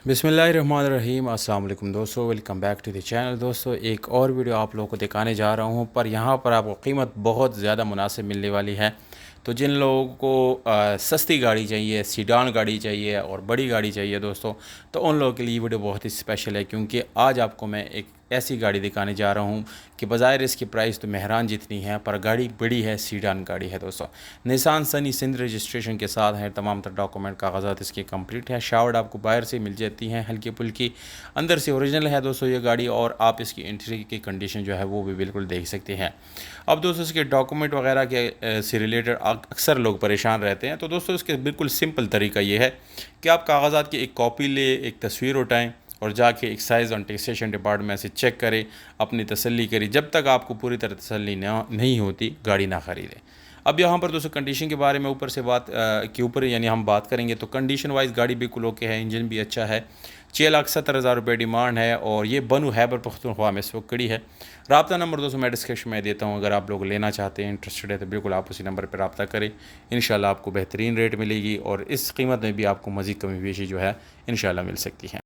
बिस्मिल्लाहिर्रहमानिर्रहीम। अस्सलाम वालेकुम दोस्तों, welcome back to the channel. दोस्तों एक और वीडियो आप लोगों को दिखाने जा रहा हूं, पर यहां पर आपको कीमत बहुत ज़्यादा मुनासिब मिलने वाली है। तो जिन लोगों को सस्ती गाड़ी चाहिए, सीडान गाड़ी चाहिए और बड़ी गाड़ी चाहिए दोस्तों, तो उन लोगों के लिए वीडियो बहुत ही स्पेशल है, क्योंकि आज आपको मैं एक ऐसी गाड़ी दिखाने जा रहा हूं कि बज़ाहिर इसकी प्राइस तो मेहरान जितनी है, पर गाड़ी बड़ी है, सीडान गाड़ी है दोस्तों। निसान सनी सिंध रजिस्ट्रेशन के साथ है, तमाम तर डॉक्यूमेंट कागजात इसके कंप्लीट है। शावर्ड आपको बाहर से मिल जाती हैं हल्की फुल्की, अंदर से ओरिजिनल है दोस्तों ये गाड़ी, और आप इसकी इंटीरियर की कंडीशन जो है वो भी बिल्कुल देख सकते हैं। अब दोस्तों इसके डॉक्यूमेंट वगैरह के से रिलेटेड अक्सर लोग परेशान रहते हैं, तो दोस्तों इसके बिल्कुल सिंपल तरीका ये है कि आप कागजात की एक कॉपी ले, एक तस्वीर उठाएँ और जाके एक्साइज़ और टैक्सेशन डिपार्टमेंट से चेक करें, अपनी तसल्ली करें। जब तक आपको पूरी तरह तसल्ली नहीं होती, गाड़ी ना ख़रीदें। अब यहाँ पर दोस्तों कंडीशन के बारे में ऊपर से बात के ऊपर यानी हम बात करेंगे, तो कंडीशन वाइज गाड़ी बिल्कुल ओके है, इंजन भी अच्छा है। 6,70,000 रुपये डिमांड है, और ये बनू खैबर पख्तूनख्वा में इस वक्त खड़ी है। रब्ता नंबर दोस्तों मैं डिस्क्रिप्शन में देता हूँ, अगर आप लोग लेना चाहते हैं, इंटरेस्टेड है, तो बिल्कुल आप उसी नंबर पर रब्ता करें। इंशाल्लाह आपको बेहतरीन रेट मिलेगी, और इस कीमत में भी आपको मज़ीद कमी पेशी जो है इंशाल्लाह मिल सकती है।